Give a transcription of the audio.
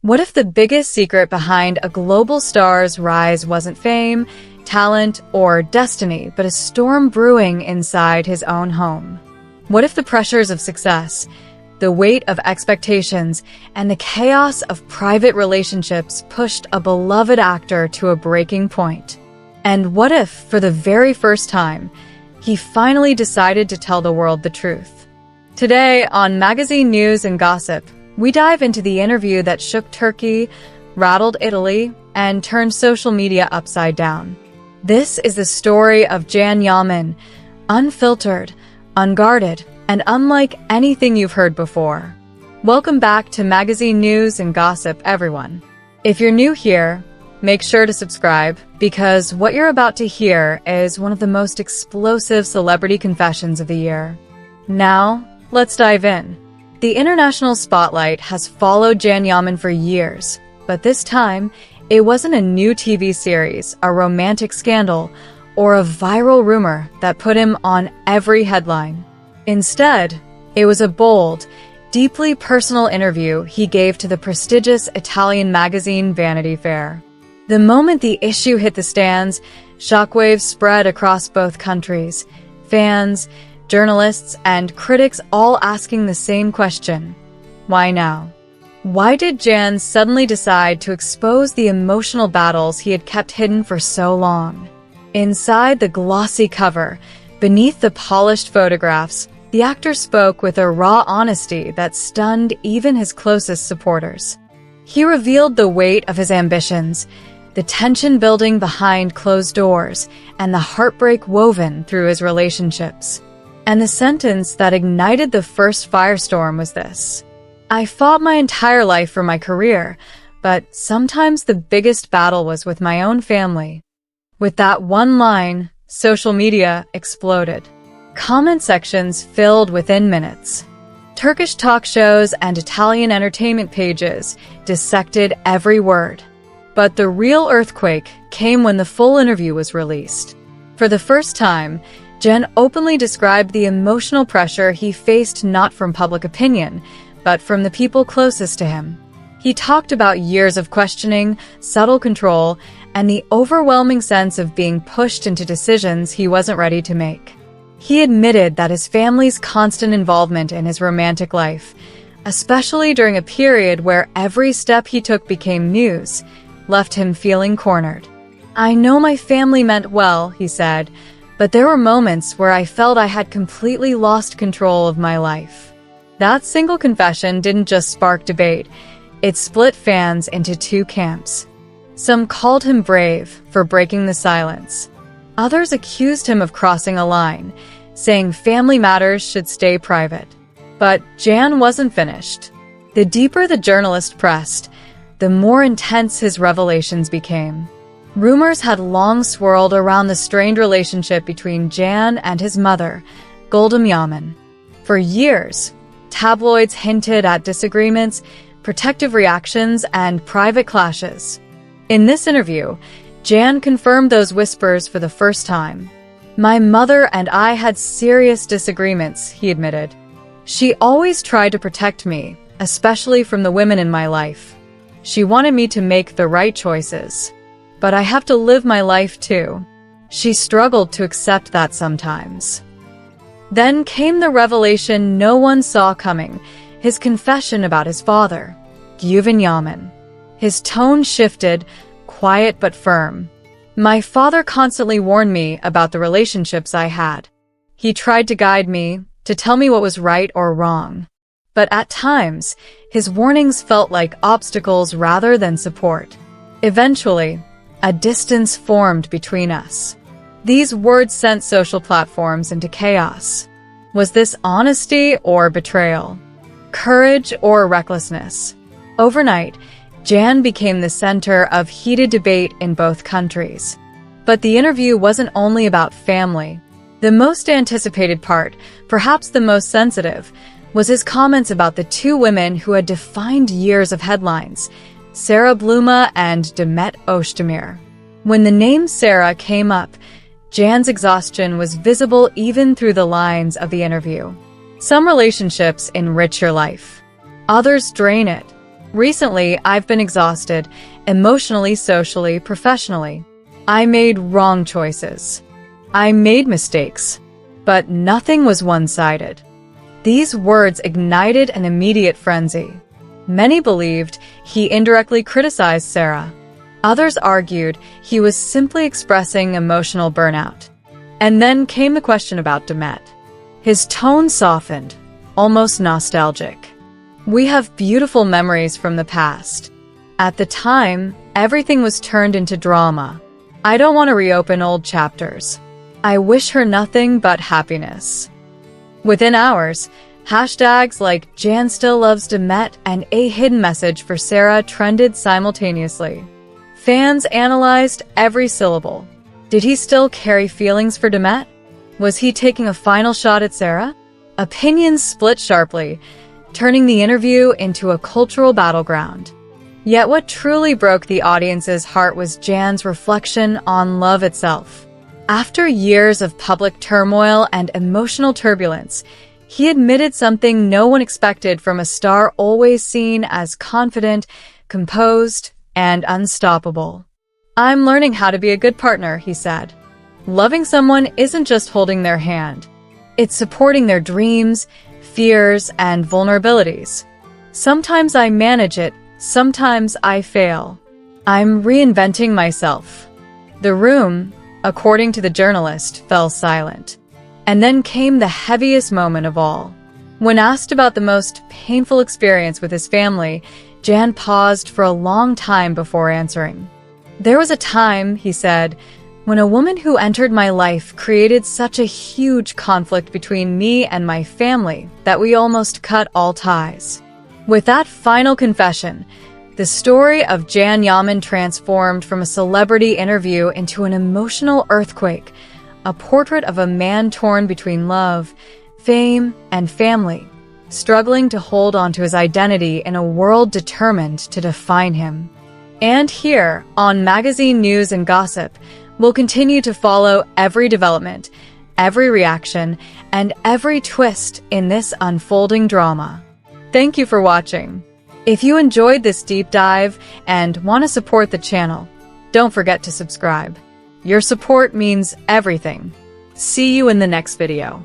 What if the biggest secret behind a global star's rise wasn't fame, talent, or destiny, but a storm brewing inside his own home? What if the pressures of success, the weight of expectations, and the chaos of private relationships pushed a beloved actor to a breaking point? And what if, for the very first time, he finally decided to tell the world the truth? Today, on Magazine News and Gossip, we dive into the interview that shook Turkey, rattled Italy, and turned social media upside down. This is the story of Yaman, unfiltered, unguarded, and unlike anything you've heard before. Welcome back to Magazine News and Gossip, everyone. If you're new here, make sure to subscribe, because what you're about to hear is one of the most explosive celebrity confessions of the year. Now, let's dive in. The international spotlight has followed Yaman for years, but this time, it wasn't a new TV series, a romantic scandal, or a viral rumor that put him on every headline. Instead, it was a bold, deeply personal interview he gave to the prestigious Italian magazine Vanity Fair. The moment the issue hit the stands, shockwaves spread across both countries. Fans, journalists, and critics all asking the same question: why now? Why did Jan suddenly decide to expose the emotional battles he had kept hidden for so long? Inside the glossy cover, beneath the polished photographs, the actor spoke with a raw honesty that stunned even his closest supporters. He revealed the weight of his ambitions, the tension building behind closed doors, and the heartbreak woven through his relationships. And the sentence that ignited the first firestorm was this: "I fought my entire life for my career, but sometimes the biggest battle was with my own family." With that one line, social media exploded. Comment sections filled within minutes. Turkish talk shows and Italian entertainment pages dissected every word. But the real earthquake came when the full interview was released. For the first time, Jan openly described the emotional pressure he faced not from public opinion, but from the people closest to him. He talked about years of questioning, subtle control, and the overwhelming sense of being pushed into decisions he wasn't ready to make. He admitted that his family's constant involvement in his romantic life, especially during a period where every step he took became news, left him feeling cornered. "I know my family meant well," he said, "but there were moments where I felt I had completely lost control of my life." That single confession didn't just spark debate, it split fans into two camps. Some called him brave for breaking the silence. Others accused him of crossing a line, saying family matters should stay private. But Jan wasn't finished. The deeper the journalist pressed, the more intense his revelations became. Rumors had long swirled around the strained relationship between Jan and his mother, Yaman. For years, tabloids hinted at disagreements, protective reactions, and private clashes. In this interview, Jan confirmed those whispers for the first time. "My mother and I had serious disagreements," he admitted. "She always tried to protect me, especially from the women in my life. She wanted me to make the right choices. But I have to live my life too. She struggled to accept that sometimes." Then came the revelation no one saw coming, his confession about his father, Yaman. His tone shifted, quiet but firm. "My father constantly warned me about the relationships I had. He tried to guide me, to tell me what was right or wrong. But at times, his warnings felt like obstacles rather than support. Eventually, a distance formed between us." These words sent social platforms into chaos. Was this honesty or betrayal? Courage or recklessness? Overnight, Jan became the center of heated debate in both countries. But the interview wasn't only about family. The most anticipated part, perhaps the most sensitive, was his comments about the two women who had defined years of headlines, Sarah Bluma and Demet Özdemir. When the name Sarah came up, Jan's exhaustion was visible even through the lines of the interview. Some relationships enrich your life. Others drain it. Recently, I've been exhausted, emotionally, socially, professionally. I made wrong choices. I made mistakes, but nothing was one-sided. These words ignited an immediate frenzy. Many believed he indirectly criticized Sarah. Others argued he was simply expressing emotional burnout. And then came the question about Demet. His tone softened, almost nostalgic. We have beautiful memories from the past. At the time, everything was turned into drama. I don't want to reopen old chapters. I wish her nothing but happiness. Within hours, hashtags like Jan still loves Demet and a hidden message for Sarah trended simultaneously. Fans analyzed every syllable. Did he still carry feelings for Demet? Was he taking a final shot at Sarah? Opinions split sharply, turning the interview into a cultural battleground. Yet what truly broke the audience's heart was Jan's reflection on love itself. After years of public turmoil and emotional turbulence, he admitted something no one expected from a star always seen as confident, composed, and unstoppable. "I'm learning how to be a good partner," he said. "Loving someone isn't just holding their hand. It's supporting their dreams, fears, and vulnerabilities. Sometimes I manage it, sometimes I fail. I'm reinventing myself." The room, according to the journalist, fell silent. And then came the heaviest moment of all. When asked about the most painful experience with his family, Jan paused for a long time before answering. "There was a time," he said, "when a woman who entered my life created such a huge conflict between me and my family that we almost cut all ties." With that final confession, the story of Jan Yaman transformed from a celebrity interview into an emotional earthquake, a portrait of a man torn between love, fame, and family, struggling to hold on to his identity in a world determined to define him. And here, on Magazine News and Gossip, we'll continue to follow every development, every reaction, and every twist in this unfolding drama. Thank you for watching. If you enjoyed this deep dive and want to support the channel, don't forget to subscribe. Your support means everything. See you in the next video.